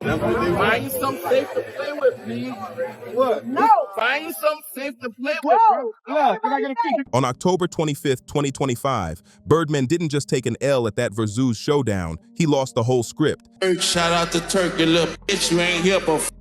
Find something safe to play with, please. What? No. Find something safe to play with, bro. Yeah, can I get a key? On October 25th, 2025, Birdman didn't just take an L at that Verzuz showdown, he lost the whole script. Shout out to Turk, you little bitch, you ain't here, but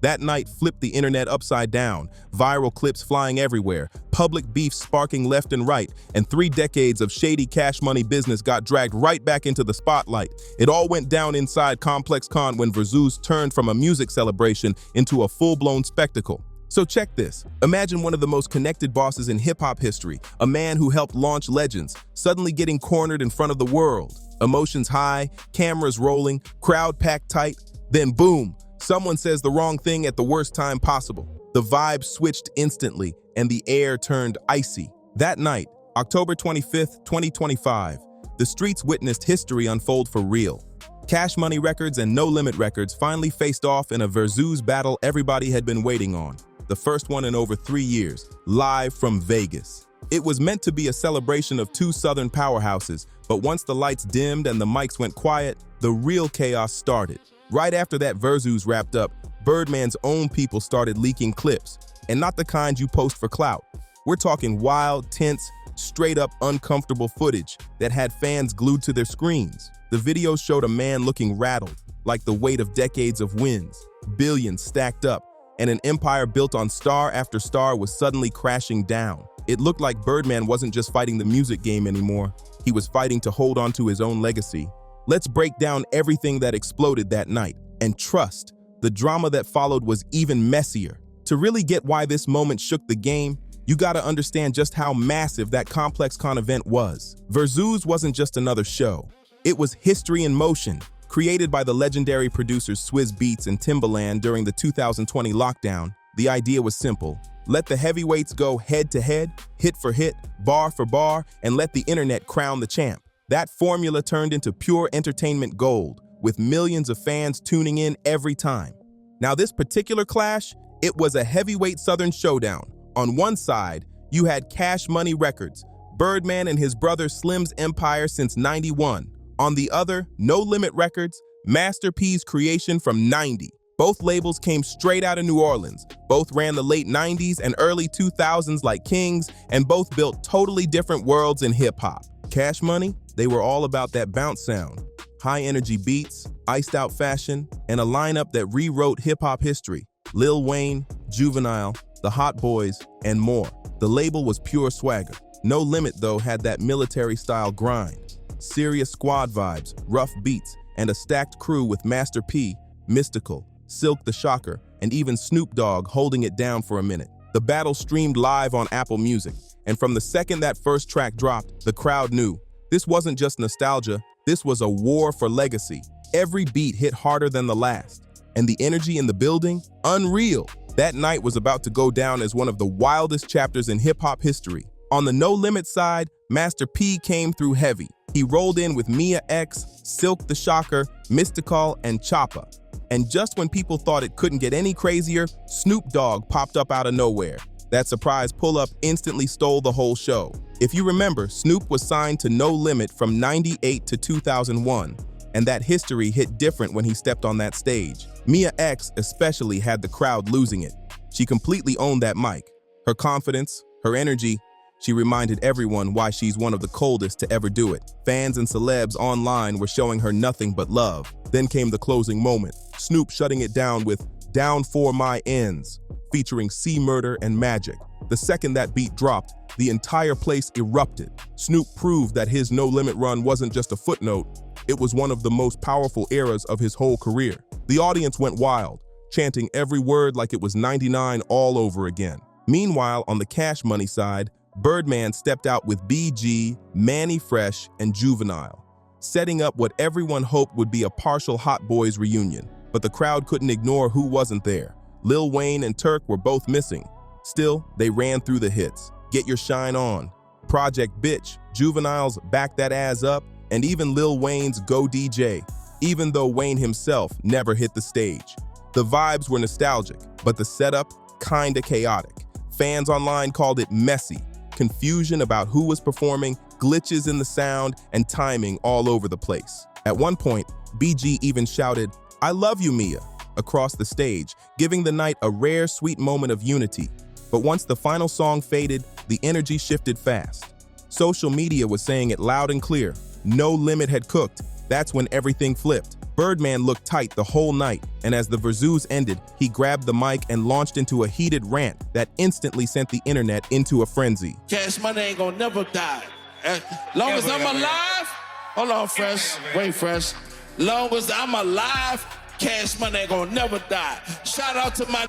That night flipped the internet upside down, viral clips flying everywhere, public beef sparking left and right, and 3 decades of shady cash money business got dragged right back into the spotlight. It all went down inside Complex Con when Verzuz turned from a music celebration into a full-blown spectacle. So check this. Imagine one of the most connected bosses in hip-hop history, a man who helped launch legends, suddenly getting cornered in front of the world. Emotions high, cameras rolling, crowd packed tight, then boom, someone says the wrong thing at the worst time possible. The vibe switched instantly, and the air turned icy. That night, October 25th, 2025, the streets witnessed history unfold for real. Cash Money Records and No Limit Records finally faced off in a Verzuz battle everybody had been waiting on. The first one in over 3 years, live from Vegas. It was meant to be a celebration of 2 southern powerhouses, but once the lights dimmed and the mics went quiet, the real chaos started. Right after that Verzuz wrapped up, Birdman's own people started leaking clips, and not the kind you post for clout. We're talking wild, tense, straight-up uncomfortable footage that had fans glued to their screens. The video showed a man looking rattled, like the weight of decades of wins, billions stacked up, and an empire built on star after star was suddenly crashing down. It looked like Birdman wasn't just fighting the music game anymore, he was fighting to hold on to his own legacy. Let's break down everything that exploded that night. And trust, the drama that followed was even messier. To really get why this moment shook the game, you gotta understand just how massive that Complex Con event was. Verzuz wasn't just another show. It was history in motion, created by the legendary producers Swizz Beatz and Timbaland during the 2020 lockdown. The idea was simple. Let the heavyweights go head-to-head, hit for hit, bar for bar, and let the internet crown the champ. That formula turned into pure entertainment gold, with millions of fans tuning in every time. Now this particular clash, it was a heavyweight Southern showdown. On one side, you had Cash Money Records, Birdman and his brother Slim's empire since '91. On the other, No Limit Records, Master P's creation from '90. Both labels came straight out of New Orleans. Both ran the late '90s and early 2000s like kings, and both built totally different worlds in hip-hop. Cash Money, they were all about that bounce sound, high-energy beats, iced-out fashion, and a lineup that rewrote hip-hop history. Lil Wayne, Juvenile, the Hot Boys, and more. The label was pure swagger. No Limit, though, had that military-style grind, serious squad vibes, rough beats, and a stacked crew with Master P, Mystical, Silk the Shocker, and even Snoop Dogg holding it down for a minute. The battle streamed live on Apple Music, and from the second that first track dropped, the crowd knew. This wasn't just nostalgia, this was a war for legacy. Every beat hit harder than the last, and the energy in the building, unreal. That night was about to go down as one of the wildest chapters in hip-hop history. On the No Limit side, Master P came through heavy. He rolled in with Mia X, Silk the Shocker, Mystical, and Choppa. And just when people thought it couldn't get any crazier, Snoop Dogg popped up out of nowhere. That surprise pull-up instantly stole the whole show. If you remember, Snoop was signed to No Limit from '98 to 2001, and that history hit different when he stepped on that stage. Mia X especially had the crowd losing it. She completely owned that mic. Her confidence, her energy, she reminded everyone why she's one of the coldest to ever do it. Fans and celebs online were showing her nothing but love. Then came the closing moment, Snoop shutting it down with Down For My Ends, featuring C Murder and Magic. The second that beat dropped, the entire place erupted. Snoop proved that his No Limit run wasn't just a footnote, it was one of the most powerful eras of his whole career. The audience went wild, chanting every word like it was '99 all over again. Meanwhile, on the Cash Money side, Birdman stepped out with BG, Mannie Fresh, and Juvenile, setting up what everyone hoped would be a partial Hot Boys reunion. But the crowd couldn't ignore who wasn't there. Lil Wayne and Turk were both missing. Still, they ran through the hits. Get Your Shine On, Project Bitch, Juvenile's Back That Ass Up, and even Lil Wayne's Go DJ, even though Wayne himself never hit the stage. The vibes were nostalgic, but the setup, kinda chaotic. Fans online called it messy, confusion about who was performing, glitches in the sound, and timing all over the place. At one point, BG even shouted, "I love you, Mia," across the stage, giving the night a rare, sweet moment of unity. But once the final song faded, the energy shifted fast. Social media was saying it loud and clear. No Limit had cooked. That's when everything flipped. Birdman looked tight the whole night, and as the Verzuz ended, he grabbed the mic and launched into a heated rant that instantly sent the internet into a frenzy. Cash money ain't gonna never die. As long as I'm alive, hold on, Fresh, wait, Fresh. Long as I'm alive, Cash Money ain't gonna never die. Shout out to my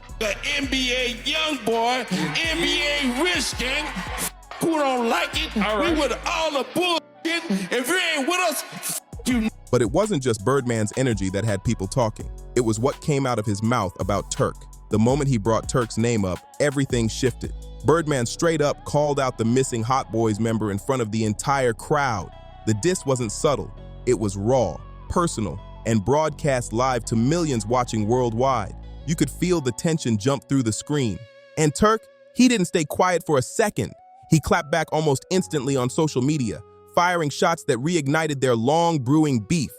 NBA YoungBoy, NBA Rich Gang. Who don't like it? We with all the bullshit. If you ain't with us, you. But it wasn't just Birdman's energy that had people talking. It was what came out of his mouth about Turk. The moment he brought Turk's name up, everything shifted. Birdman straight up called out the missing Hot Boys member in front of the entire crowd. The diss wasn't subtle. It was raw, personal, and broadcast live to millions watching worldwide. You could feel the tension jump through the screen. And Turk, he didn't stay quiet for a second. He clapped back almost instantly on social media, firing shots that reignited their long brewing beef.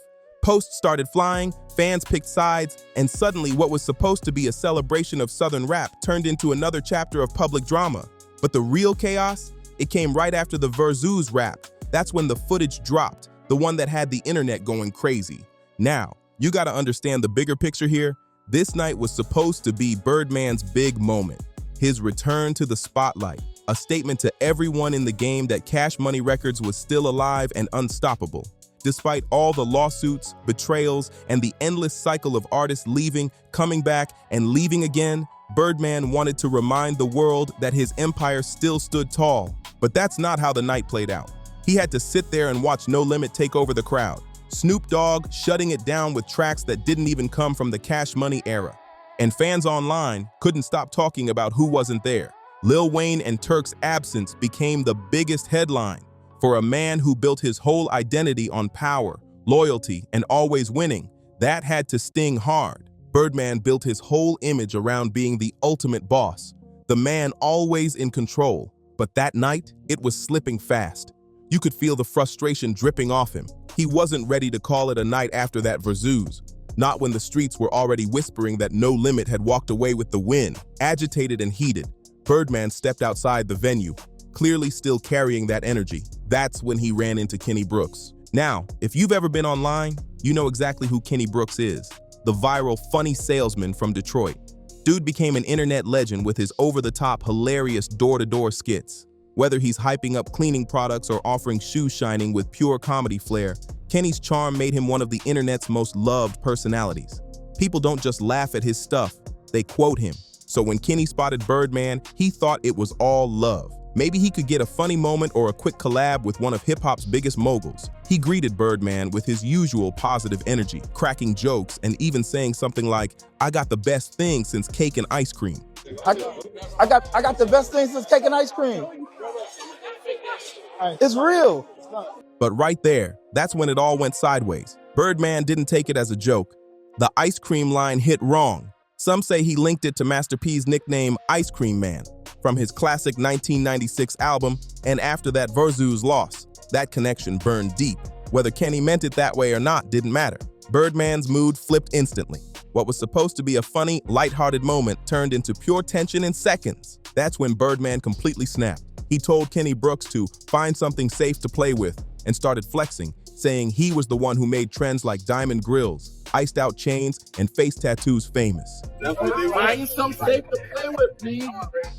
Posts started flying, fans picked sides, and suddenly what was supposed to be a celebration of Southern rap turned into another chapter of public drama. But the real chaos? It came right after the Verzuz rap. That's when the footage dropped, the one that had the internet going crazy. Now, you gotta understand the bigger picture here. This night was supposed to be Birdman's big moment, his return to the spotlight, a statement to everyone in the game that Cash Money Records was still alive and unstoppable. Despite all the lawsuits, betrayals, and the endless cycle of artists leaving, coming back, and leaving again, Birdman wanted to remind the world that his empire still stood tall. But that's not how the night played out. He had to sit there and watch No Limit take over the crowd. Snoop Dogg shutting it down with tracks that didn't even come from the Cash Money era. And fans online couldn't stop talking about who wasn't there. Lil Wayne and Turk's absence became the biggest headline. For a man who built his whole identity on power, loyalty, and always winning, that had to sting hard. Birdman built his whole image around being the ultimate boss, the man always in control. But that night, it was slipping fast. You could feel the frustration dripping off him. He wasn't ready to call it a night after that Verzuz. Not when the streets were already whispering that No Limit had walked away with the win. Agitated and heated, Birdman stepped outside the venue, clearly still carrying that energy. That's when he ran into Kenny Brooks. Now, if you've ever been online, you know exactly who Kenny Brooks is. The viral funny salesman from Detroit. Dude became an internet legend with his over-the-top hilarious door-to-door skits. Whether he's hyping up cleaning products or offering shoe shining with pure comedy flair, Kenny's charm made him one of the internet's most loved personalities. People don't just laugh at his stuff, they quote him. So when Kenny spotted Birdman, he thought it was all love. Maybe he could get a funny moment or a quick collab with one of hip-hop's biggest moguls. He greeted Birdman with his usual positive energy, cracking jokes and even saying something like, "I got the best thing since cake and ice cream." I got the best thing since cake and ice cream. It's real. But right there, that's when it all went sideways. Birdman didn't take it as a joke. The ice cream line hit wrong. Some say he linked it to Master P's nickname Ice Cream Man from his classic 1996 album, and after that Verzuz loss, that connection burned deep. Whether Kenny meant it that way or not didn't matter. Birdman's mood flipped instantly. What was supposed to be a funny, lighthearted moment turned into pure tension in seconds. That's when Birdman completely snapped. He told Kenny Brooks to find something safe to play with and started flexing, saying he was the one who made trends like diamond grills, iced out chains, and face tattoos famous. Find something safe to play with, please.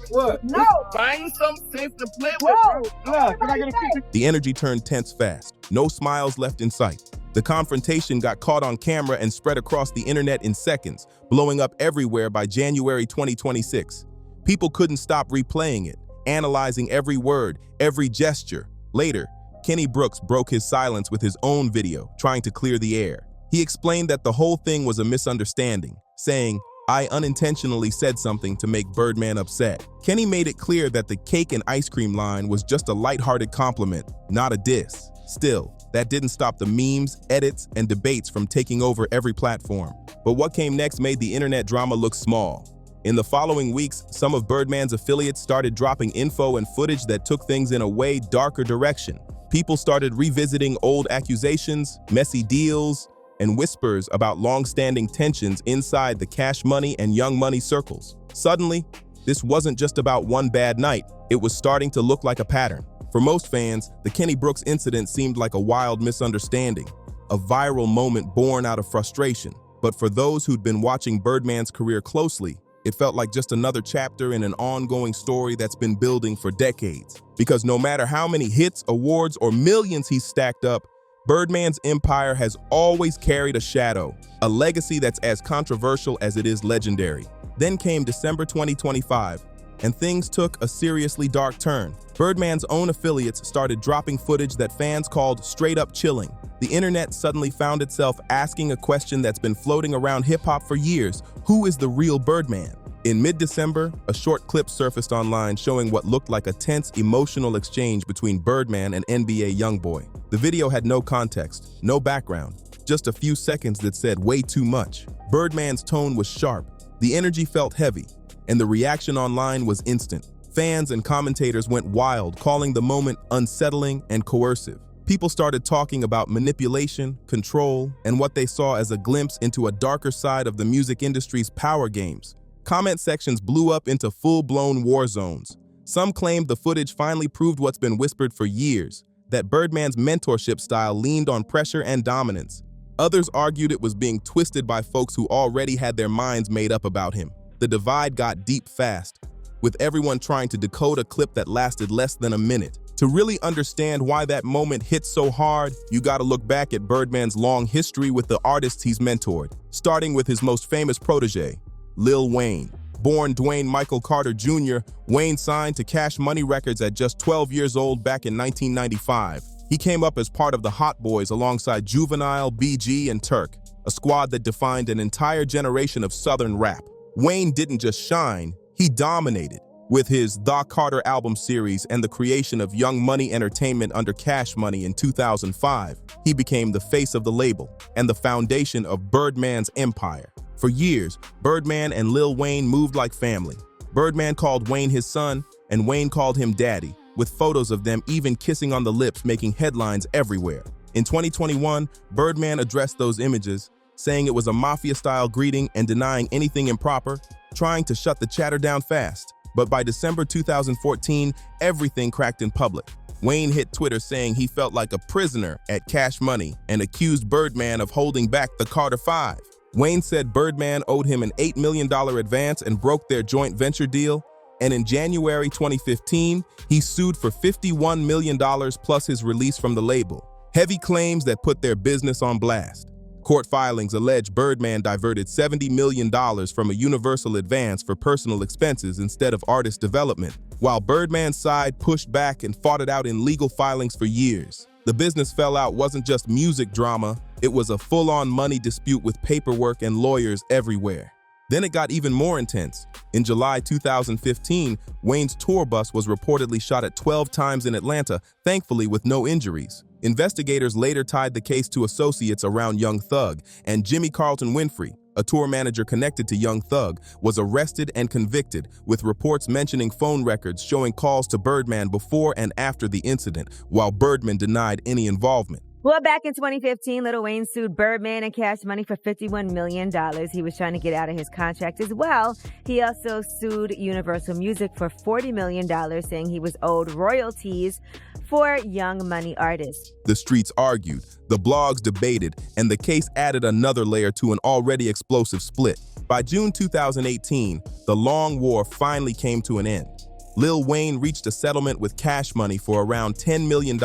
What? No. Find something safe to play with. The energy turned tense fast. No smiles left in sight. The confrontation got caught on camera and spread across the internet in seconds, blowing up everywhere by January 2026. People couldn't stop replaying it, analyzing every word, every gesture. Later, Kenny Brooks broke his silence with his own video, trying to clear the air. He explained that the whole thing was a misunderstanding, saying, "I unintentionally said something to make Birdman upset." Kenny made it clear that the cake and ice cream line was just a lighthearted compliment, not a diss. Still, that didn't stop the memes, edits, and debates from taking over every platform. But what came next made the internet drama look small. In the following weeks, some of Birdman's affiliates started dropping info and footage that took things in a way darker direction. People started revisiting old accusations, messy deals, and whispers about long-standing tensions inside the Cash Money and Young Money circles. Suddenly, this wasn't just about one bad night, it was starting to look like a pattern. For most fans, the Kenny Brooks incident seemed like a wild misunderstanding, a viral moment born out of frustration. But for those who'd been watching Birdman's career closely, it felt like just another chapter in an ongoing story that's been building for decades. Because no matter how many hits, awards, or millions he's stacked up, Birdman's empire has always carried a shadow, a legacy that's as controversial as it is legendary. Then came December 2025, and things took a seriously dark turn. Birdman's own affiliates started dropping footage that fans called straight-up chilling. The internet suddenly found itself asking a question that's been floating around hip-hop for years: who is the real Birdman? In mid-December, a short clip surfaced online showing what looked like a tense, emotional exchange between Birdman and NBA YoungBoy. The video had no context, no background, just a few seconds that said way too much. Birdman's tone was sharp, the energy felt heavy, and the reaction online was instant. Fans and commentators went wild, calling the moment unsettling and coercive. People started talking about manipulation, control, and what they saw as a glimpse into a darker side of the music industry's power games. Comment sections blew up into full-blown war zones. Some claimed the footage finally proved what's been whispered for years, that Birdman's mentorship style leaned on pressure and dominance. Others argued it was being twisted by folks who already had their minds made up about him. The divide got deep fast, with everyone trying to decode a clip that lasted less than a minute. To really understand why that moment hit so hard, you gotta look back at Birdman's long history with the artists he's mentored, starting with his most famous protege, Lil Wayne. Born Dwayne Michael Carter Jr., Wayne signed to Cash Money Records at just 12 years old back in 1995. He came up as part of the Hot Boys alongside Juvenile, BG, and Turk, a squad that defined an entire generation of Southern rap. Wayne didn't just shine, he dominated. With his The Carter album series and the creation of Young Money Entertainment under Cash Money in 2005, he became the face of the label and the foundation of Birdman's empire. For years, Birdman and Lil Wayne moved like family. Birdman called Wayne his son, and Wayne called him daddy, with photos of them even kissing on the lips making headlines everywhere. In 2021, Birdman addressed those images, saying it was a mafia-style greeting and denying anything improper, trying to shut the chatter down fast. But by December 2014, everything cracked in public. Wayne hit Twitter saying he felt like a prisoner at Cash Money and accused Birdman of holding back the Carter Five. Wayne said Birdman owed him an $8 million advance and broke their joint venture deal, and in January 2015, he sued for $51 million plus his release from the label. Heavy claims that put their business on blast. Court filings allege Birdman diverted $70 million from a universal advance for personal expenses instead of artist development, while Birdman's side pushed back and fought it out in legal filings for years. The business fallout wasn't just music drama, it was a full-on money dispute with paperwork and lawyers everywhere. Then it got even more intense. In July 2015, Wayne's tour bus was reportedly shot at 12 times in Atlanta, thankfully with no injuries. Investigators later tied the case to associates around Young Thug, and Jimmy Carlton Winfrey, a tour manager connected to Young Thug, was arrested and convicted, with reports mentioning phone records showing calls to Birdman before and after the incident, while Birdman denied any involvement. Well, back in 2015, Lil Wayne sued Birdman and Cash Money for $51 million. He was trying to get out of his contract as well. He also sued Universal Music for $40 million, saying he was owed royalties for Young Money artists. The streets argued, the blogs debated, and the case added another layer to an already explosive split. By June 2018, the long war finally came to an end. Lil Wayne reached a settlement with Cash Money for around $10 million,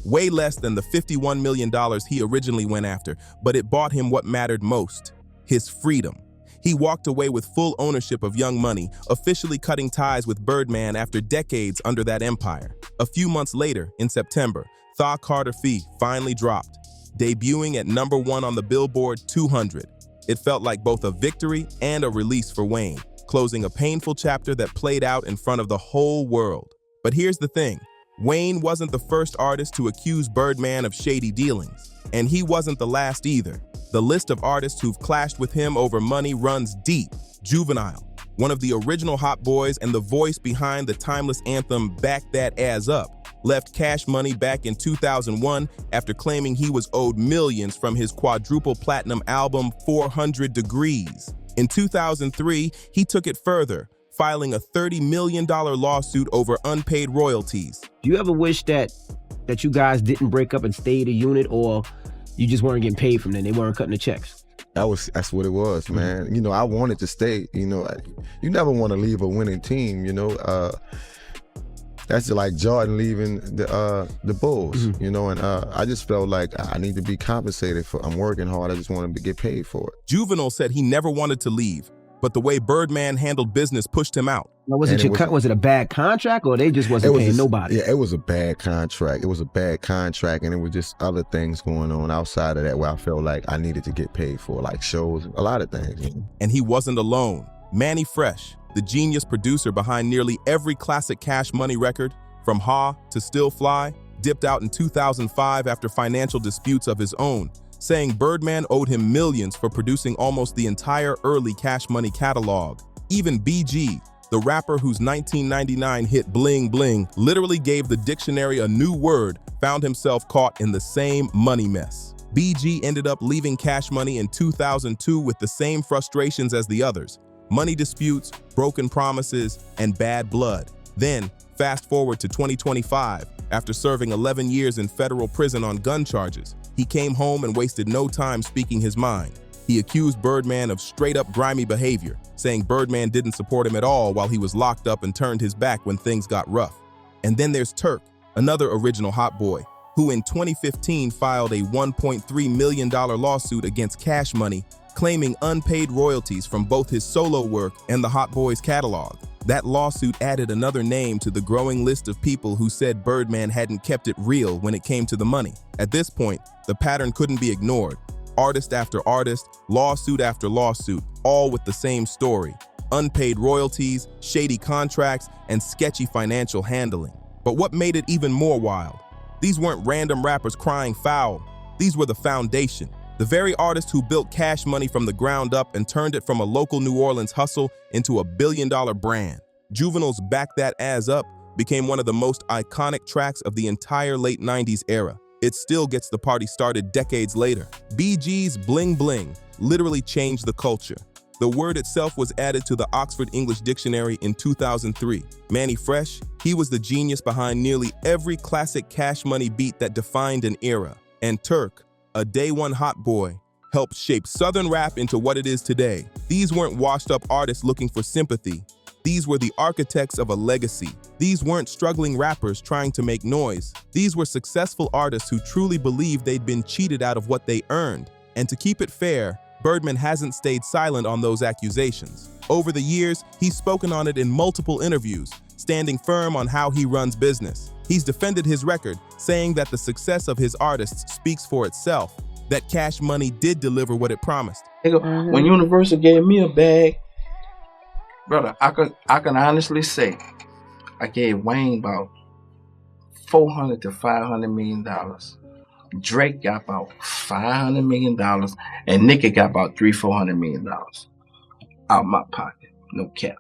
way less than the $51 million he originally went after, but it bought him what mattered most: his freedom. He walked away with full ownership of Young Money, officially cutting ties with Birdman after decades under that empire. A few months later, in September, The Carter Fee finally dropped, debuting at #1 on the Billboard 200. It felt like both a victory and a release for Wayne, closing a painful chapter that played out in front of the whole world. But here's the thing. Wayne wasn't the first artist to accuse Birdman of shady dealings, and he wasn't the last either. The list of artists who've clashed with him over money runs deep. Juvenile, one of the original Hot Boys and the voice behind the timeless anthem Back That Ass Up, left Cash Money back in 2001 after claiming he was owed millions from his quadruple platinum album 400 Degrees. In 2003, he took it further, filing a $30 million lawsuit over unpaid royalties. Do you ever wish that you guys didn't break up and stayed a unit, or you just weren't getting paid from them? They weren't cutting the checks? That's what it was, man. You know, I wanted to stay. You know, you never want to leave a winning team. You know, that's just like Jordan leaving the Bulls. You know, and I just felt like I need to be compensated for. I'm working hard. I just want to get paid for it. Juvenile said he never wanted to leave, but the way Birdman handled business pushed him out. Was it a bad contract, or they just wasn't paying nobody? Yeah, it was a bad contract. It was a bad contract, and it was just other things going on outside of that where I felt like I needed to get paid for, like shows, a lot of things. You know? And he wasn't alone. Mannie Fresh, the genius producer behind nearly every classic Cash Money record, from Ha to Still Fly, dipped out in 2005 after financial disputes of his own, saying Birdman owed him millions for producing almost the entire early Cash Money catalog. Even BG, the rapper whose 1999 hit Bling Bling literally gave the dictionary a new word, found himself caught in the same money mess. BG ended up leaving Cash Money in 2002 with the same frustrations as the others: money disputes, broken promises, and bad blood. Then, fast forward to 2025, after serving 11 years in federal prison on gun charges, he came home and wasted no time speaking his mind. He accused Birdman of straight-up grimy behavior, saying Birdman didn't support him at all while he was locked up and turned his back when things got rough. And then there's Turk, another original hot boy, who in 2015 filed a $1.3 million lawsuit against Cash Money, claiming unpaid royalties from both his solo work and the Hot Boys catalog. That lawsuit added another name to the growing list of people who said Birdman hadn't kept it real when it came to the money. At this point, the pattern couldn't be ignored. Artist after artist, lawsuit after lawsuit, all with the same story: unpaid royalties, shady contracts, and sketchy financial handling. But what made it even more wild? These weren't random rappers crying foul. These were the foundation. The very artists who built Cash Money from the ground up and turned it from a local New Orleans hustle into a billion-dollar brand. Juvenile's Back That Ass Up became one of the most iconic tracks of the entire late 90s era. It still gets the party started decades later. BG's Bling Bling literally changed the culture. The word itself was added to the Oxford English Dictionary in 2003. Mannie Fresh, he was the genius behind nearly every classic Cash Money beat that defined an era. And Turk, a day one hot boy, helped shape Southern rap into what it is today. These weren't washed-up artists looking for sympathy. These were the architects of a legacy. These weren't struggling rappers trying to make noise. These were successful artists who truly believed they'd been cheated out of what they earned. And to keep it fair, Birdman hasn't stayed silent on those accusations. Over the years, he's spoken on it in multiple interviews, standing firm on how he runs business. He's defended his record, saying that the success of his artists speaks for itself, that Cash Money did deliver what it promised. When Universal gave me a bag, brother, I can honestly say I gave Wayne about $400 to $500 million. Drake got about $500 million, and Nicki got about $300-400 million out my pocket. No cap.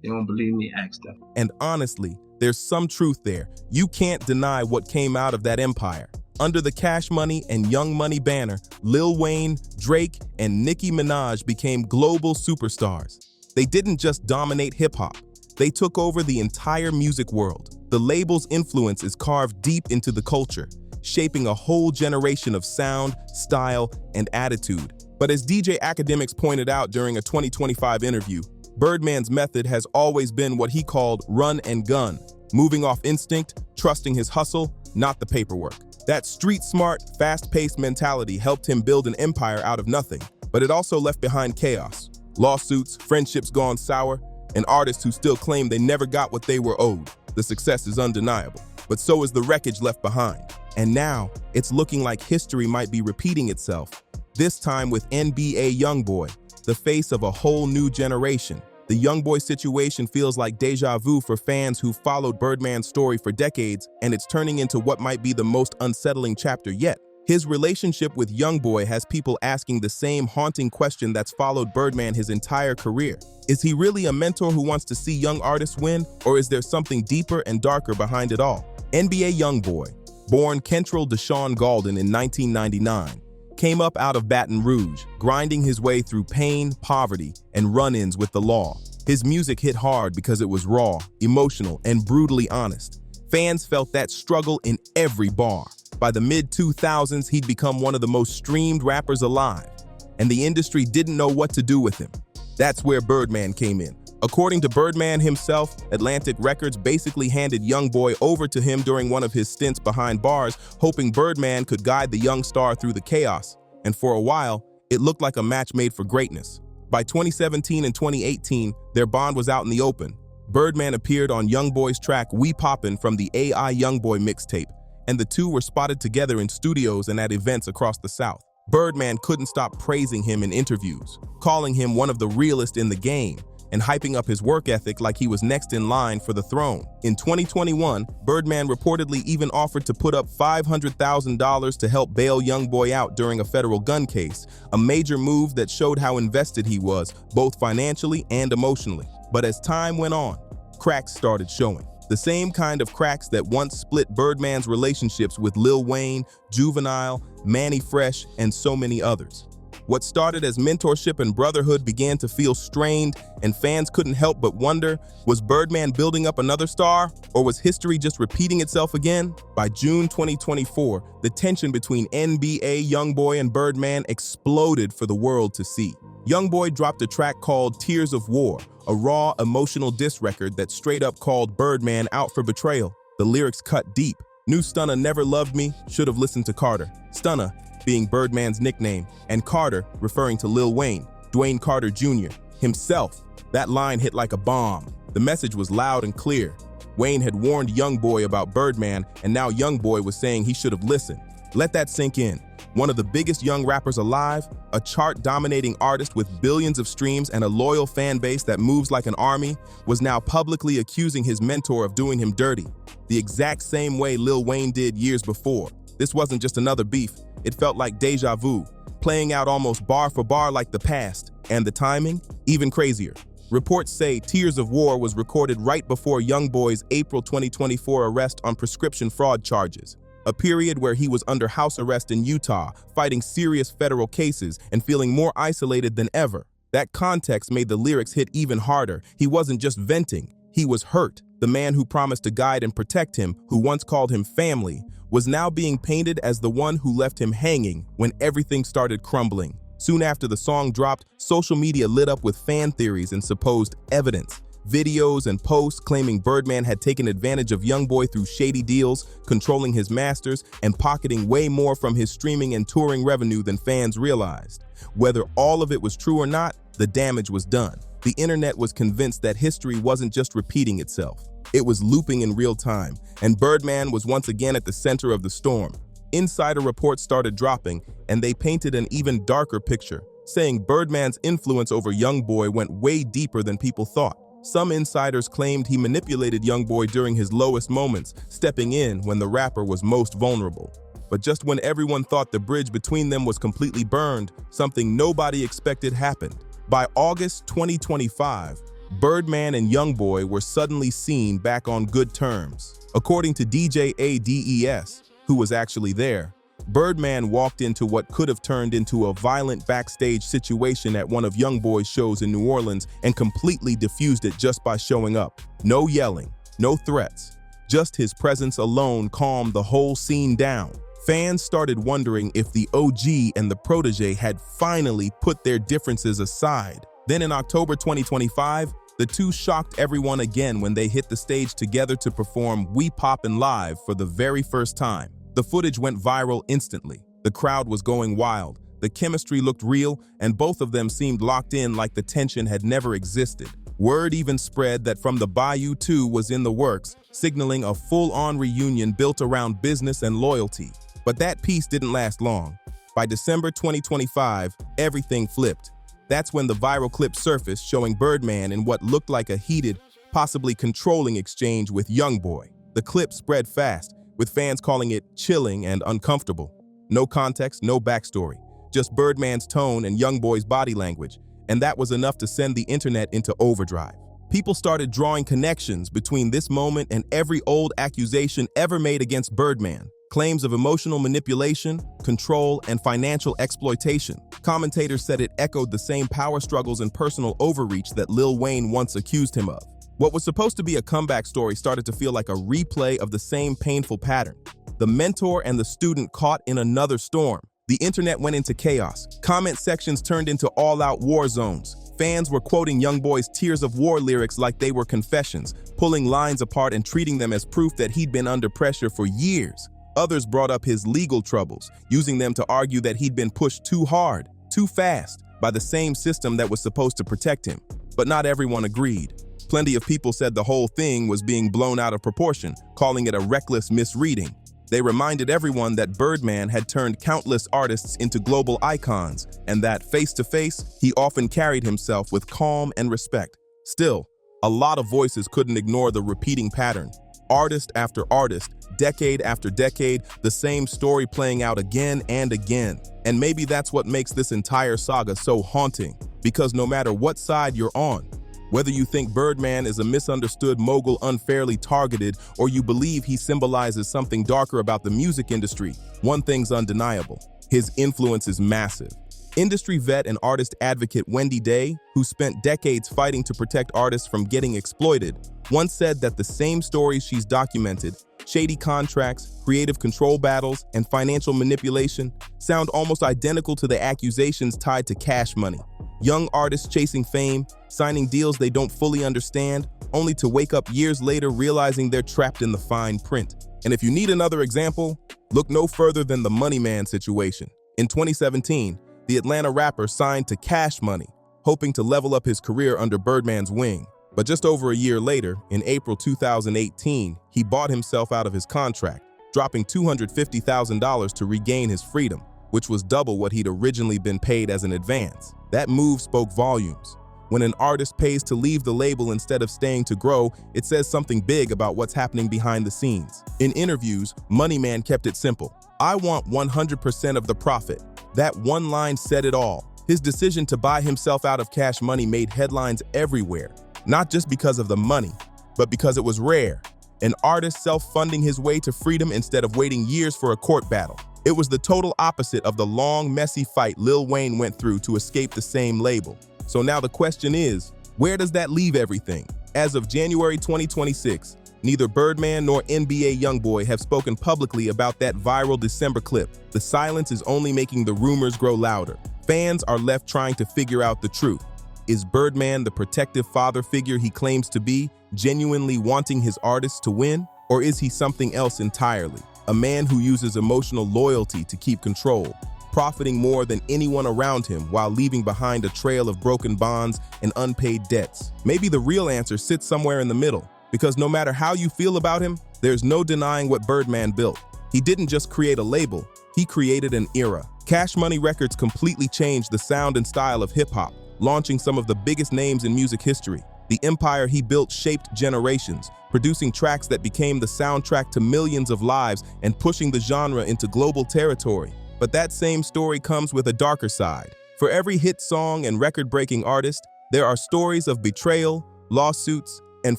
They don't believe me, ask them. And honestly, there's some truth there. You can't deny what came out of that empire. Under the Cash Money and Young Money banner, Lil Wayne, Drake, and Nicki Minaj became global superstars. They didn't just dominate hip-hop. They took over the entire music world. The label's influence is carved deep into the culture, shaping a whole generation of sound, style, and attitude. But as DJ Academics pointed out during a 2025 interview, Birdman's method has always been what he called run and gun, moving off instinct, trusting his hustle, not the paperwork. That street-smart, fast-paced mentality helped him build an empire out of nothing, but it also left behind chaos, lawsuits, friendships gone sour, and artists who still claim they never got what they were owed. The success is undeniable, but so is the wreckage left behind. And now, it's looking like history might be repeating itself, this time with NBA YoungBoy, the face of a whole new generation. The YoungBoy situation feels like deja vu for fans who followed Birdman's story for decades, and it's turning into what might be the most unsettling chapter yet. His relationship with YoungBoy has people asking the same haunting question that's followed Birdman his entire career. Is he really a mentor who wants to see young artists win, or is there something deeper and darker behind it all? NBA YoungBoy, born Kentrell Deshaun Gaulden in 1999, came up out of Baton Rouge, grinding his way through pain, poverty, and run-ins with the law. His music hit hard because it was raw, emotional, and brutally honest. Fans felt that struggle in every bar. By the mid-2000s, he'd become one of the most streamed rappers alive, and the industry didn't know what to do with him. That's where Birdman came in. According to Birdman himself, Atlantic Records basically handed YoungBoy over to him during one of his stints behind bars, hoping Birdman could guide the young star through the chaos. And for a while, it looked like a match made for greatness. By 2017 and 2018, their bond was out in the open. Birdman appeared on YoungBoy's track We Poppin' from the AI YoungBoy mixtape, and the two were spotted together in studios and at events across the South. Birdman couldn't stop praising him in interviews, calling him one of the realest in the game, and hyping up his work ethic like he was next in line for the throne. In 2021, Birdman reportedly even offered to put up $500,000 to help bail YoungBoy out during a federal gun case, a major move that showed how invested he was, both financially and emotionally. But as time went on, cracks started showing. The same kind of cracks that once split Birdman's relationships with Lil Wayne, Juvenile, Mannie Fresh, and so many others. What started as mentorship and brotherhood began to feel strained, and fans couldn't help but wonder, was Birdman building up another star, or was history just repeating itself again? By June 2024, the tension between NBA YoungBoy and Birdman exploded for the world to see. YoungBoy dropped a track called Tears of War, a raw, emotional diss record that straight up called Birdman out for betrayal. The lyrics cut deep. Knew Stunna never loved me, should have listened to Carter. Stunna being Birdman's nickname, and Carter referring to Lil Wayne, Dwayne Carter Jr. himself. That line hit like a bomb. The message was loud and clear. Wayne had warned YoungBoy about Birdman, and now YoungBoy was saying he should have listened. Let that sink in. One of the biggest young rappers alive, a chart-dominating artist with billions of streams and a loyal fan base that moves like an army, was now publicly accusing his mentor of doing him dirty, the exact same way Lil Wayne did years before. This wasn't just another beef. It felt like deja vu, playing out almost bar for bar like the past, and the timing, even crazier. Reports say Tears of War was recorded right before YoungBoy's April 2024 arrest on prescription fraud charges, a period where he was under house arrest in Utah, fighting serious federal cases and feeling more isolated than ever. That context made the lyrics hit even harder. He wasn't just venting, he was hurt. The man who promised to guide and protect him, who once called him family, was now being painted as the one who left him hanging when everything started crumbling. Soon after the song dropped, social media lit up with fan theories and supposed evidence. Videos and posts claiming Birdman had taken advantage of YoungBoy through shady deals, controlling his masters, and pocketing way more from his streaming and touring revenue than fans realized. Whether all of it was true or not, the damage was done. The internet was convinced that history wasn't just repeating itself. It was looping in real time, and Birdman was once again at the center of the storm. Insider reports started dropping, and they painted an even darker picture, saying Birdman's influence over YoungBoy went way deeper than people thought. Some insiders claimed he manipulated YoungBoy during his lowest moments, stepping in when the rapper was most vulnerable. But just when everyone thought the bridge between them was completely burned, something nobody expected happened. By August 2025, Birdman and YoungBoy were suddenly seen back on good terms. According to DJ ADES, who was actually there, Birdman walked into what could have turned into a violent backstage situation at one of YoungBoy's shows in New Orleans and completely diffused it just by showing up. No yelling, no threats, just his presence alone calmed the whole scene down. Fans started wondering if the OG and the protege had finally put their differences aside. Then in October 2025, the two shocked everyone again when they hit the stage together to perform We Poppin' live for the very first time. The footage went viral instantly. The crowd was going wild. The chemistry looked real, and both of them seemed locked in like the tension had never existed. Word even spread that From the Bayou 2 was in the works, signaling a full-on reunion built around business and loyalty. But that peace didn't last long. By December 2025, everything flipped. That's when the viral clip surfaced showing Birdman in what looked like a heated, possibly controlling exchange with YoungBoy. The clip spread fast, with fans calling it chilling and uncomfortable. No context, no backstory, just Birdman's tone and YoungBoy's body language, and that was enough to send the internet into overdrive. People started drawing connections between this moment and every old accusation ever made against Birdman. Claims of emotional manipulation, control, and financial exploitation. Commentators said it echoed the same power struggles and personal overreach that Lil Wayne once accused him of. What was supposed to be a comeback story started to feel like a replay of the same painful pattern. The mentor and the student caught in another storm. The internet went into chaos. Comment sections turned into all-out war zones. Fans were quoting YoungBoy's Tears of War lyrics like they were confessions, pulling lines apart and treating them as proof that he'd been under pressure for years. Others brought up his legal troubles, using them to argue that he'd been pushed too hard, too fast, by the same system that was supposed to protect him. But not everyone agreed. Plenty of people said the whole thing was being blown out of proportion, calling it a reckless misreading. They reminded everyone that Birdman had turned countless artists into global icons, and that, face-to-face, he often carried himself with calm and respect. Still, a lot of voices couldn't ignore the repeating pattern. Artist after artist, decade after decade, the same story playing out again and again. And maybe that's what makes this entire saga so haunting, because no matter what side you're on, whether you think Birdman is a misunderstood mogul unfairly targeted or you believe he symbolizes something darker about the music industry, one thing's undeniable: his influence is massive. Industry vet and artist advocate Wendy Day, who spent decades fighting to protect artists from getting exploited, once said that the same stories she's documented, shady contracts, creative control battles, and financial manipulation, sound almost identical to the accusations tied to cash money. Young artists chasing fame, signing deals they don't fully understand, only to wake up years later realizing they're trapped in the fine print. And if you need another example, look no further than the Money Man situation. In 2017, the Atlanta rapper signed to Cash Money, hoping to level up his career under Birdman's wing. But just over a year later, in April 2018, he bought himself out of his contract, dropping $250,000 to regain his freedom, which was double what he'd originally been paid as an advance. That move spoke volumes. When an artist pays to leave the label instead of staying to grow, it says something big about what's happening behind the scenes. In interviews, Money Man kept it simple. "I want 100% of the profit." That one line said it all. His decision to buy himself out of Cash Money made headlines everywhere, not just because of the money, but because it was rare. An artist self-funding his way to freedom instead of waiting years for a court battle. It was the total opposite of the long, messy fight Lil Wayne went through to escape the same label. So now the question is, where does that leave everything? As of January 2026, neither Birdman nor NBA YoungBoy have spoken publicly about that viral December clip. The silence is only making the rumors grow louder. Fans are left trying to figure out the truth. Is Birdman the protective father figure he claims to be, genuinely wanting his artists to win? Or is he something else entirely? A man who uses emotional loyalty to keep control, profiting more than anyone around him while leaving behind a trail of broken bonds and unpaid debts. Maybe the real answer sits somewhere in the middle, because no matter how you feel about him, there's no denying what Birdman built. He didn't just create a label, he created an era. Cash Money Records completely changed the sound and style of hip-hop, launching some of the biggest names in music history. The empire he built shaped generations, producing tracks that became the soundtrack to millions of lives and pushing the genre into global territory. But that same story comes with a darker side. For every hit song and record-breaking artist, there are stories of betrayal, lawsuits, and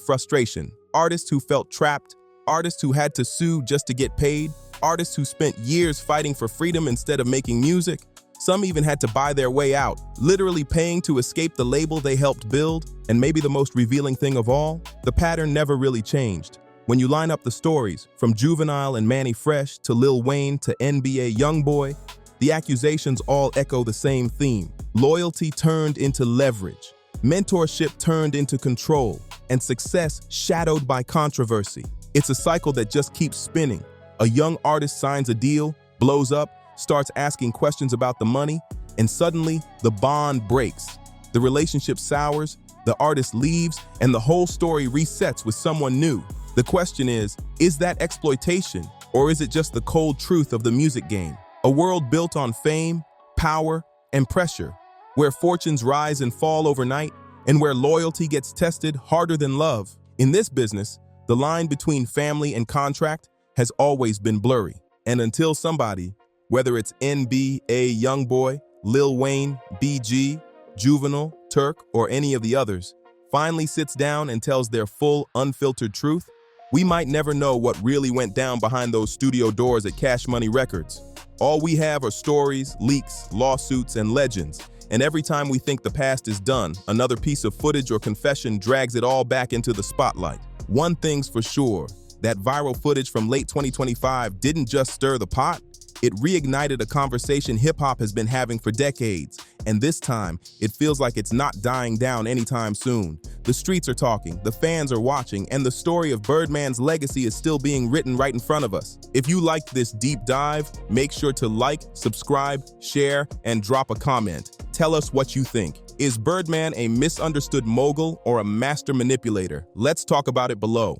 frustration. Artists who felt trapped, artists who had to sue just to get paid, artists who spent years fighting for freedom instead of making music. Some even had to buy their way out, literally paying to escape the label they helped build. And maybe the most revealing thing of all, the pattern never really changed. When you line up the stories, from Juvenile and Mannie Fresh to Lil Wayne to NBA YoungBoy, the accusations all echo the same theme. Loyalty turned into leverage, mentorship turned into control, and success shadowed by controversy. It's a cycle that just keeps spinning. A young artist signs a deal, blows up, starts asking questions about the money, and suddenly the bond breaks. The relationship sours, the artist leaves, and the whole story resets with someone new. The question is that exploitation, or is it just the cold truth of the music game? A world built on fame, power, and pressure, where fortunes rise and fall overnight, and where loyalty gets tested harder than love. In this business, the line between family and contract has always been blurry. And until somebody, Whether it's NBA YoungBoy, Lil Wayne, BG, Juvenile, Turk, or any of the others, finally sits down and tells their full, unfiltered truth, we might never know what really went down behind those studio doors at Cash Money Records. All we have are stories, leaks, lawsuits, and legends, and every time we think the past is done, another piece of footage or confession drags it all back into the spotlight. One thing's for sure, that viral footage from late 2025 didn't just stir the pot, it reignited a conversation hip-hop has been having for decades, and this time, it feels like it's not dying down anytime soon. The streets are talking, the fans are watching, and the story of Birdman's legacy is still being written right in front of us. If you liked this deep dive, make sure to like, subscribe, share, and drop a comment. Tell us what you think. Is Birdman a misunderstood mogul or a master manipulator? Let's talk about it below.